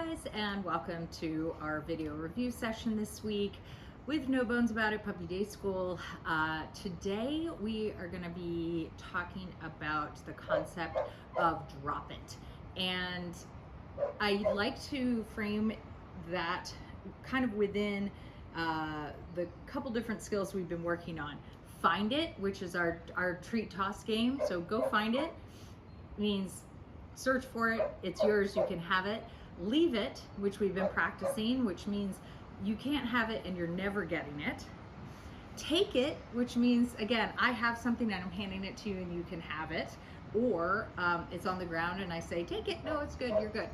guys, and welcome to our video review session this week with No Bones About It Puppy Day School. Today we are going to be talking about the concept of drop it, and I like to frame that kind of within the couple different skills we've been working on. Find it, which is our treat toss game. So go find it means search for it, it's yours, you can have it. Leave it, which we've been practicing, which means you can't have it and you're never getting it. Take it, which means, again, I have something and I'm handing it to you and you can have it. Or it's on the ground and I say, take it, no, it's good, you're good.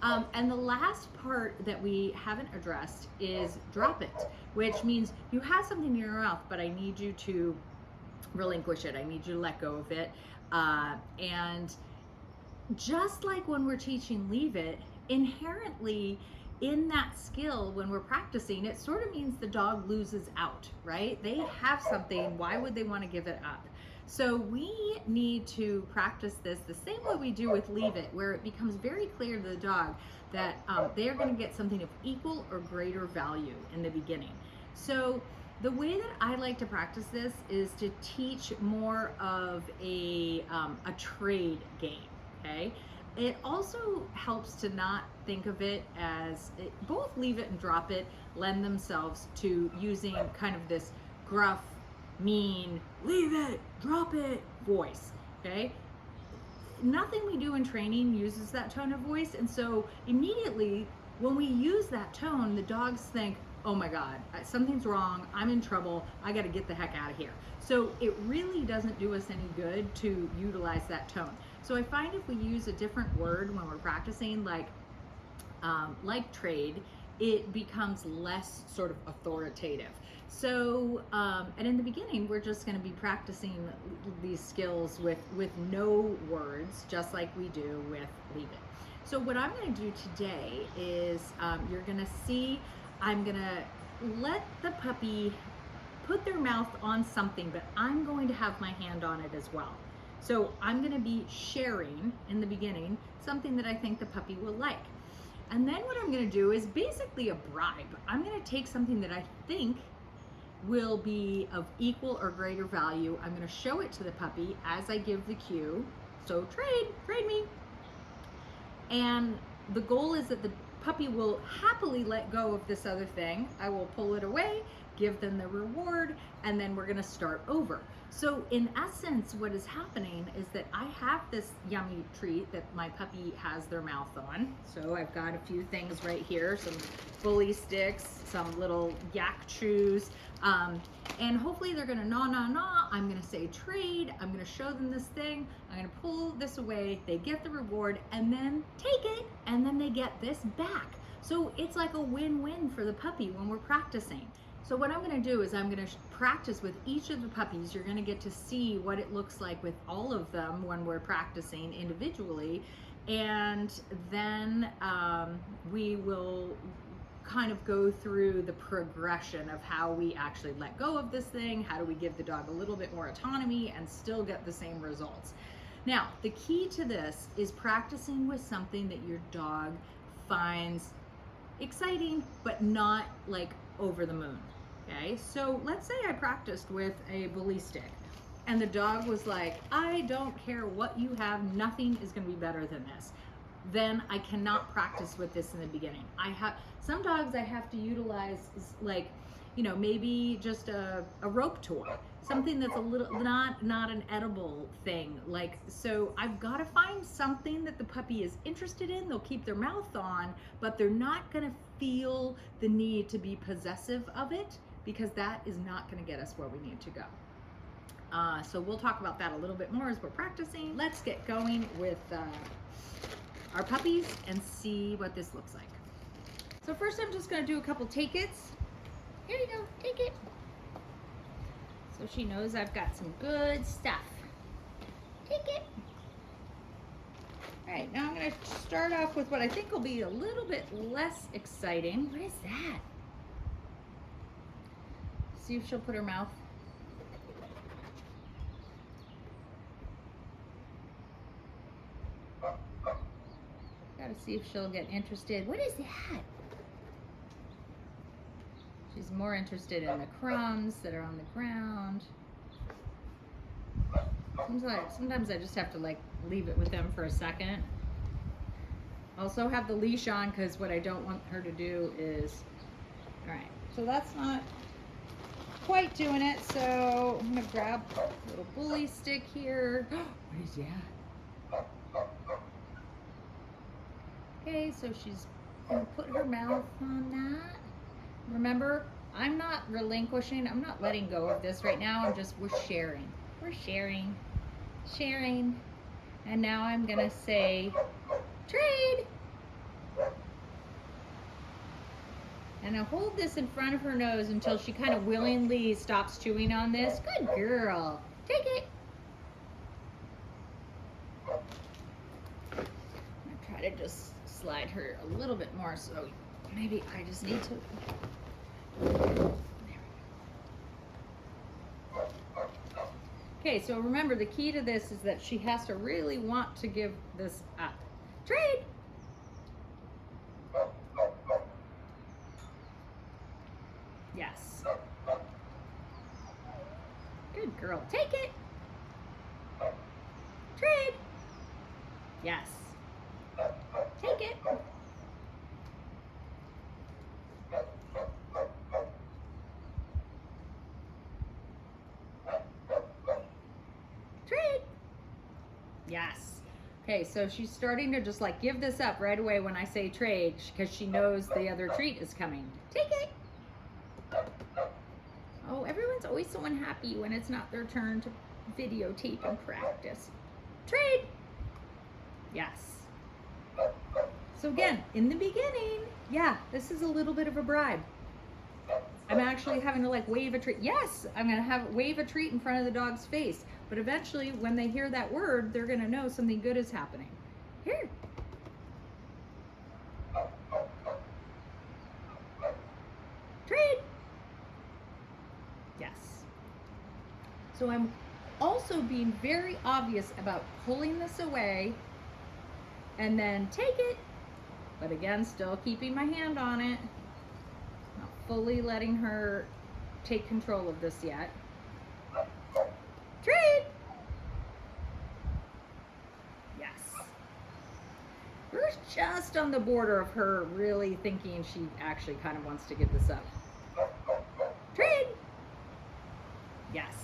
And the last part that we haven't addressed is drop it, which means you have something in your mouth, but I need you to relinquish it. I need you to let go of it. And just like when we're teaching leave it, inherently in that skill, when we're practicing, it sort of means the dog loses out, right? They have something, why would they want to give it up? So we need to practice this the same way we do with leave it, where it becomes very clear to the dog that they're going to get something of equal or greater value in the beginning. So the way that I like to practice this is to teach more of a trade game. Okay. It also helps to not think of it as both leave it and drop it lend themselves to using kind of this gruff, mean, leave it, drop it voice. Okay. Nothing we do in training uses that tone of voice. And so immediately when we use that tone, the dogs think, oh my God, something's wrong, I'm in trouble, I got to get the heck out of here. So it really doesn't do us any good to utilize that tone. So I find if we use a different word when we're practicing, like trade, it becomes less sort of authoritative. So, and in the beginning, we're just going to be practicing these skills with no words, just like we do with leave it. So what I'm going to do today is you're going to see, I'm going to let the puppy put their mouth on something, but I'm going to have my hand on it as well. So I'm going to be sharing in the beginning something that I think the puppy will like. And then what I'm going to do is basically a bribe. I'm going to take something that I think will be of equal or greater value. I'm going to show it to the puppy as I give the cue. So trade me. And the goal is that the puppy will happily let go of this other thing. I will pull it away, give them the reward, and then we're going to start over. So in essence, what is happening is that I have this yummy treat that my puppy has their mouth on. So I've got a few things right here, some bully sticks, some little yak chews, and hopefully they're going to gnaw. I'm going to say trade. I'm going to show them this thing. I'm going to pull this away. They get the reward and then take it, and then they get this back. So it's like a win-win for the puppy when we're practicing. So what I'm going to do is I'm going to practice with each of the puppies. You're going to get to see what it looks like with all of them when we're practicing individually. And then we will kind of go through the progression of how we actually let go of this thing. How do we give the dog a little bit more autonomy and still get the same results? Now, the key to this is practicing with something that your dog finds exciting, but not like over the moon. Okay, so let's say I practiced with a bully stick and the dog was like, I don't care what you have, nothing is going to be better than this. Then I cannot practice with this in the beginning. Some dogs I have to utilize, like, you know, maybe just a rope toy, something that's a little not an edible thing. Like, so I've got to find something that the puppy is interested in. They'll keep their mouth on, but they're not going to feel the need to be possessive of it, because that is not going to get us where we need to go. So we'll talk about that a little bit more as we're practicing. Let's get going with our puppies and see what this looks like. So first I'm just going to do a couple take-its. Here you go, take it. So she knows I've got some good stuff. Take it. All right, now I'm going to start off with what I think will be a little bit less exciting. What is that? See if she'll put her mouth. Try to see if she'll get interested. What is that? She's more interested in the crumbs that are on the ground. Sometimes I just have to like leave it with them for a second. Also have the leash on because what I don't want her to do is, all right, so that's not quite doing it. So I'm gonna grab a little bully stick here. What is that? Okay, so she's gonna put her mouth on that. Remember, I'm not relinquishing, I'm not letting go of this right now. We're sharing. We're sharing. Sharing. And now I'm gonna say, trade. And I hold this in front of her nose until she kind of willingly stops chewing on this. Good girl. Take it. I'm gonna try to just slide her a little bit more, so maybe I just need to. Okay, so remember the key to this is that she has to really want to give this up. Trade! Yes. Good girl. Take it! Trade! Yes. Take it! Trade! Yes. Okay, so she's starting to just like give this up right away when I say trade because she knows the other treat is coming. Take it! Oh, everyone's always so unhappy when it's not their turn to videotape and practice. Trade! Yes. So again, in the beginning, yeah, this is a little bit of a bribe. I'm actually having to like wave a treat. Yes, I'm gonna wave a treat in front of the dog's face. But eventually, when they hear that word, they're gonna know something good is happening. Here. Trade. Yes. So I'm also being very obvious about pulling this away and then take it. But again, still keeping my hand on it. Not fully letting her take control of this yet. Trade! Yes. We're just on the border of her really thinking she actually kind of wants to give this up. Trade! Yes.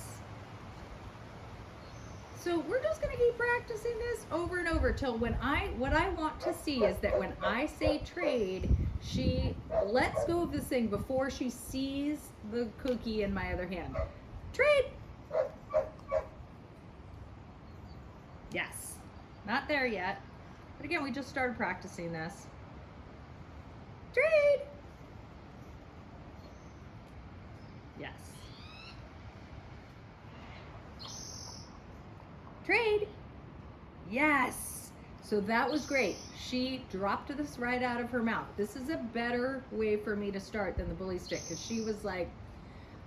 So we're just gonna keep practicing this over and over till what I want to see is that when I say trade, she lets go of this thing before she sees the cookie in my other hand. Trade! Yes. Not there yet. But again, we just started practicing this. Trade! Yes. Trade! Yes! So that was great. She dropped this right out of her mouth. This is a better way for me to start than the bully stick because she was like,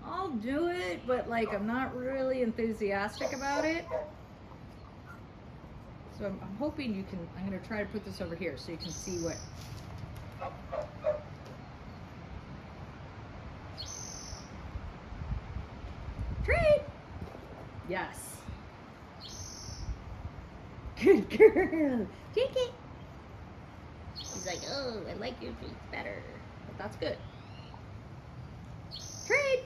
I'll do it, but like I'm not really enthusiastic about it. So I'm hoping you can, I'm going to try to put this over here so you can see what. Trade! Yes. Good girl. Take it. She's like, oh, I like your treats better. But that's good. Trade!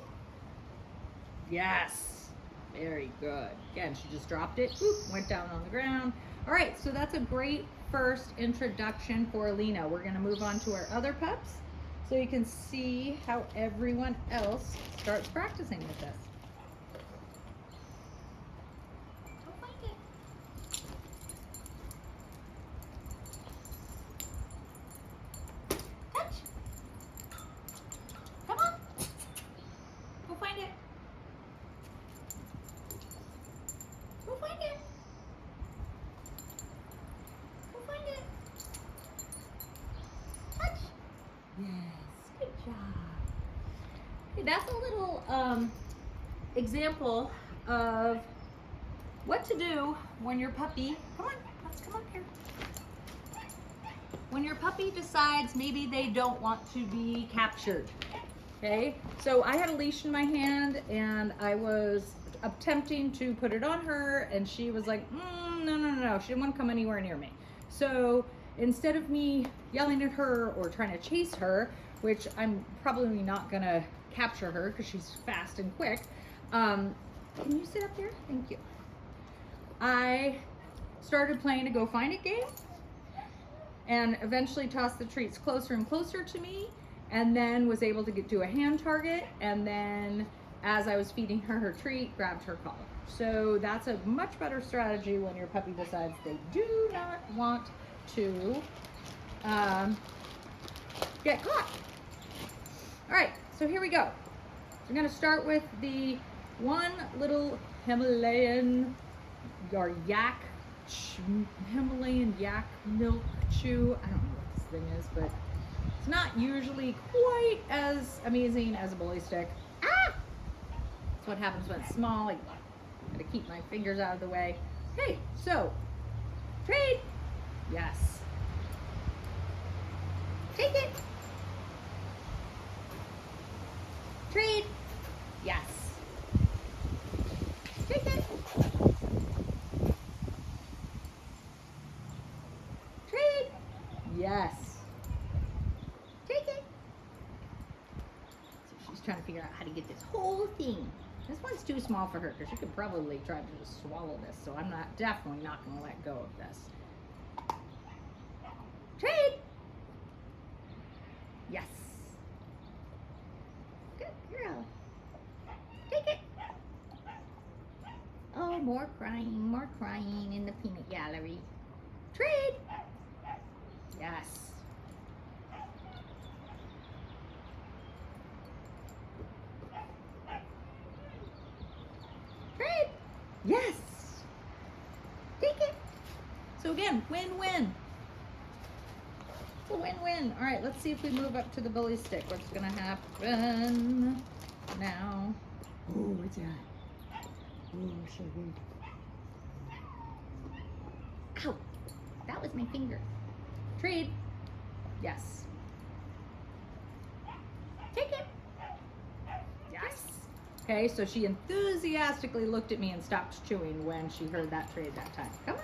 Yes. Very good. Again, she just dropped it. Whoop, went down on the ground. All right, so that's a great first introduction for Lena. We're going to move on to our other pups so you can see how everyone else starts practicing with this. Go find it. Touch. Come on. Go find it. Go find it. Yes, good job. Okay, that's a little example of what to do when your puppy, come on, let's come up here. when your puppy decides maybe they don't want to be captured. Okay, so I had a leash in my hand and I was attempting to put it on her, and she was like, no. She didn't want to come anywhere near me. So instead of me yelling at her or trying to chase her, which I'm probably not gonna capture her because she's fast and quick, can you sit up there? Thank you. I started playing a go find it game and eventually tossed the treats closer and closer to me, and then was able to do a hand target, and then as I was feeding her her treat, grabbed her collar. So that's a much better strategy when your puppy decides they do not want to get caught. All right, so here we go. I'm gonna start with the one little Himalayan or Himalayan yak milk chew. I don't know what this thing is, but it's not usually quite as amazing as a bully stick. Ah! That's what happens when it's small. I gotta keep my fingers out of the way. Okay, so trade. Yes. Take it. Trade. Yes. Take it. Trade. Yes. Take it. So she's trying to figure out how to get this whole thing. This one's too small for her because she could probably try to just swallow this. So I'm definitely not going to let go of this. Trade. Yes. Good girl. Take it. Oh, more crying in the peanut gallery. Trade. Yes. Trade. Yes. Take it. So again, win-win. It's a win-win. All right, let's see if we move up to the bully stick. What's gonna happen now? Oh, what's that? Oh, so good. Ow! That was my finger. Trade. Yes. Take it. Yes. Okay, so she enthusiastically looked at me and stopped chewing when she heard that trade that time. Come on.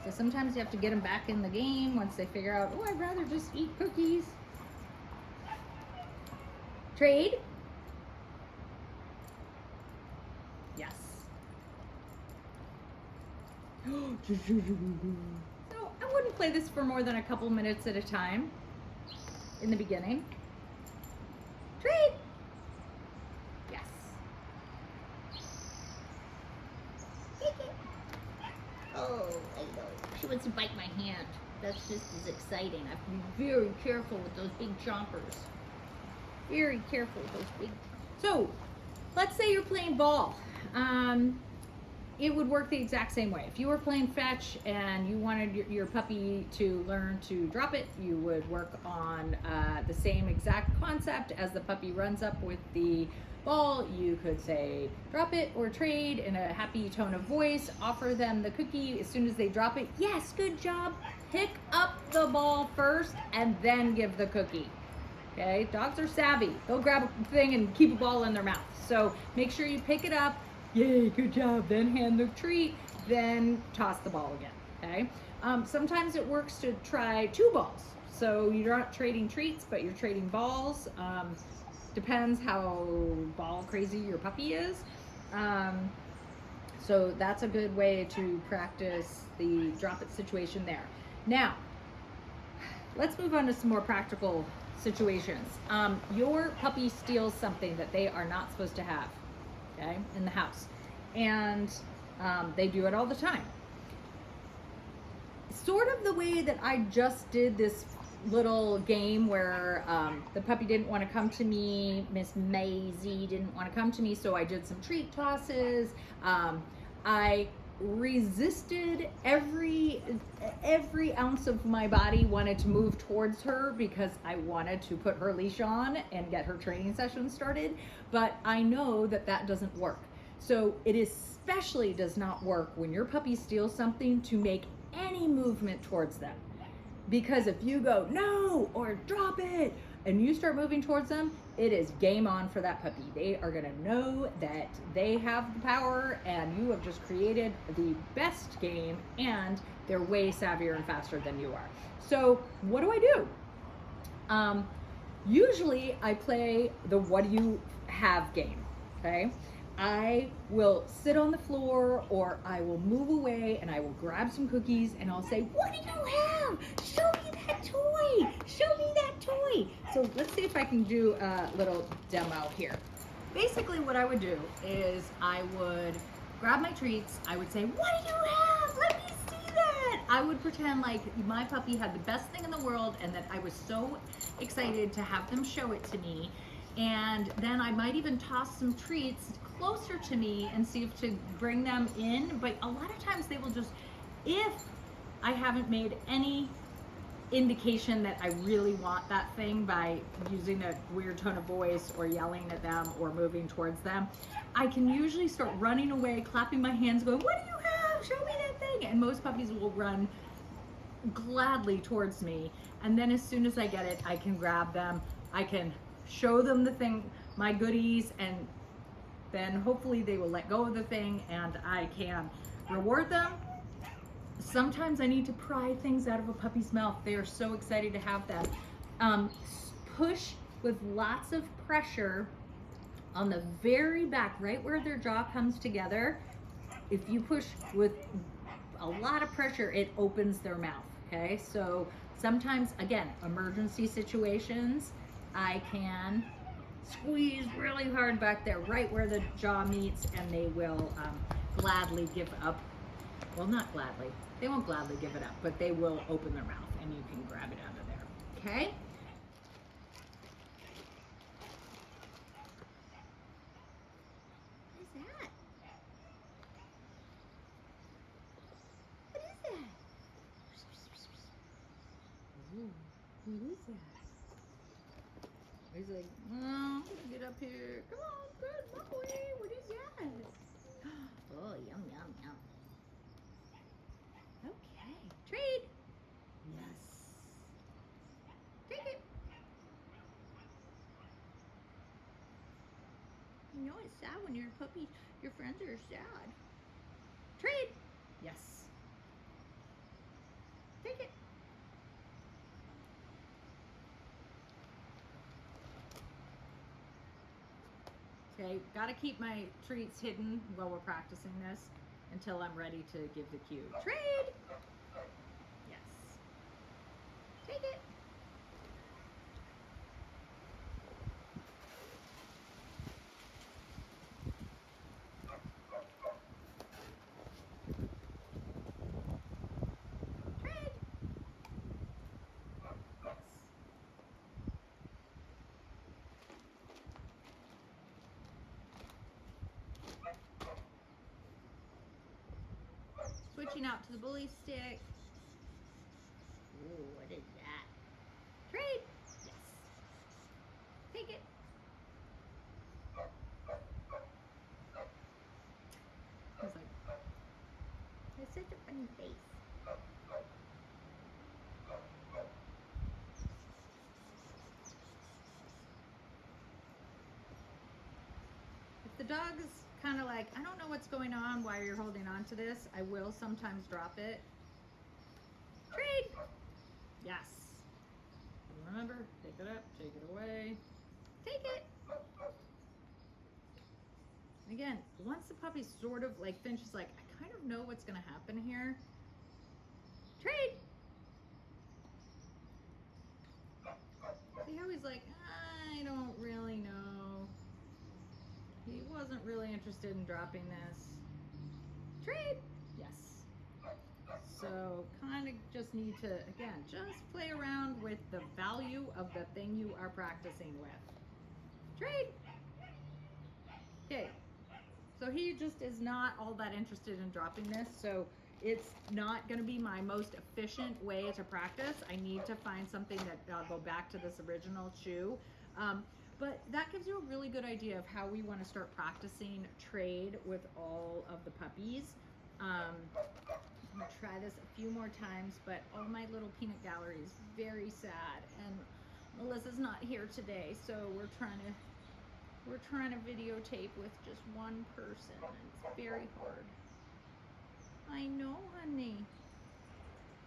So sometimes you have to get them back in the game once they figure out, oh, I'd rather just eat cookies. Trade. Yes. So I wouldn't play this for more than a couple minutes at a time in the beginning. Trade. Yes. Take it. Oh, I know. She wants to bite my hand. That's just as exciting. I have to be very careful with those big chompers. Very careful with those big. So, let's say you're playing ball. It would work the exact same way. If you were playing fetch and you wanted your puppy to learn to drop it, you would work on the same exact concept. As the puppy runs up with the ball, you could say drop it or trade in a happy tone of voice, offer them the cookie as soon as they drop it. Yes, good job. Pick up the ball first and then give the cookie. Okay, dogs are savvy. They'll grab a thing and keep a ball in their mouth. So make sure you pick it up. Yay, good job. Then hand the treat, then toss the ball again. Okay. Sometimes it works to try 2 balls. So you're not trading treats, but you're trading balls. Depends how ball crazy your puppy is. So that's a good way to practice the drop it situation there. Now, let's move on to some more practical situations. Your puppy steals something that they are not supposed to have, okay, in the house. And they do it all the time. Sort of the way that I just did this little game where the puppy didn't want to come to me, Miss Maisie didn't want to come to me, so I did some treat tosses. I resisted every ounce of my body wanted to move towards her because I wanted to put her leash on and get her training session started, but I know that that doesn't work. So it especially does not work when your puppy steals something to make any movement towards them. Because if you go no or drop it and you start moving towards them, it is game on for that puppy. They are going to know that they have the power and you have just created the best game, and they're way savvier and faster than you are. So what do? Usually I play the what do you have game, okay? I will sit on the floor or I will move away and I will grab some cookies and I'll say, what do you have? Show me that toy. Show me that toy. So let's see if I can do a little demo here. Basically what I would do is I would grab my treats. I would say, what do you have? Let me see that. I would pretend like my puppy had the best thing in the world and that I was so excited to have them show it to me. And then I might even toss some treats closer to me and see if to bring them in. But a lot of times they will just, if I haven't made any indication that I really want that thing by using a weird tone of voice or yelling at them or moving towards them, I can usually start running away, clapping my hands, going, what do you have? Show me that thing. And most puppies will run gladly towards me. And then as soon as I get it, I can grab them. I can show them the thing, my goodies, and then hopefully they will let go of the thing and I can reward them. Sometimes I need to pry things out of a puppy's mouth. They are so excited to have them. Push with lots of pressure on the very back, right where their jaw comes together. If you push with a lot of pressure, it opens their mouth, okay? So sometimes, again, emergency situations, I can squeeze really hard back there, right where the jaw meets, and they will gladly give up. Well, not gladly. They won't gladly give it up, but they will open their mouth, and you can grab it out of there, okay? What is that? What is that? Ooh, what is that? He's like, oh, get up here. Come on, good boy. What is that? Oh, yum, yum, yum. Okay. Treat. Yes. Take it. You know it's sad when your puppy, your friends are sad. Treat. Yes. Take it. Okay, gotta keep my treats hidden while we're practicing this until I'm ready to give the cue. Trade! Yes. Take it. Trade! Yes. Switching out to the bully stick. Ooh, what is that? Trade! Yes. Take it. He's like, it's such a funny face. If the dog's kind of like, I don't know what's going on, why you're holding on to this, I will sometimes drop it. Trade! Yes. Remember, pick it up, take it away. Take it. Again, once the puppy sort of like finishes, like, I kind of know what's going to happen here. Trade. See how he's like, I don't really know. He wasn't really interested in dropping this. Trade. Yes. So kind of just need to, again, just play around with the value of the thing you are practicing with. Trade. Okay. So he just is not all that interested in dropping this. So it's not going to be my most efficient way to practice. I need to find something that I'll go back to this original chew. But that gives you a really good idea of how we want to start practicing trade with all of the puppies. I'm gonna try this a few more times, but all my little peanut gallery is very sad, and Melissa's not here today, so we're trying to videotape with just one person. It's very hard. I know, honey.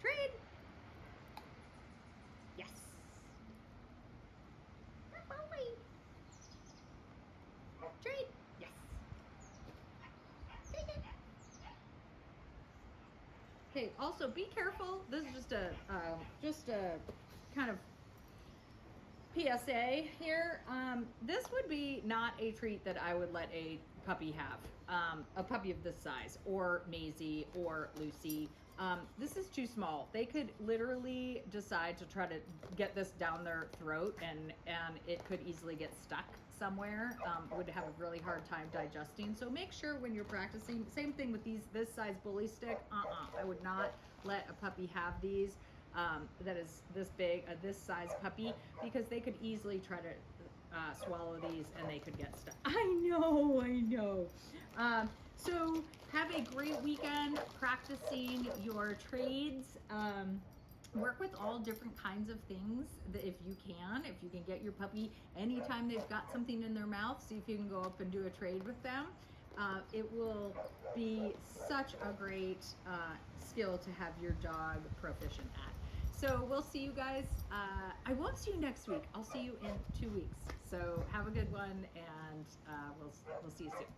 Trade. Yes. Trade. Yes. Take it. Okay. Also, be careful. This is just a kind of PSA here. This would be not a treat that I would let a puppy have. A puppy of this size, or Maisie, or Lucy. This is too small. They could literally decide to try to get this down their throat, and it could easily get stuck somewhere. Would have a really hard time digesting. So make sure when you're practicing. Same thing with this size bully stick. I would not let a puppy have these. That is this big, this size puppy, because they could easily try to swallow these and they could get stuck. I know. So have a great weekend practicing your trades. Work with all different kinds of things that if you can get your puppy anytime they've got something in their mouth, see if you can go up and do a trade with them. It will be such a great skill to have your dog proficient at. So we'll see you guys. I won't see you next week. I'll see you in 2 weeks. So have a good one, and we'll see you soon.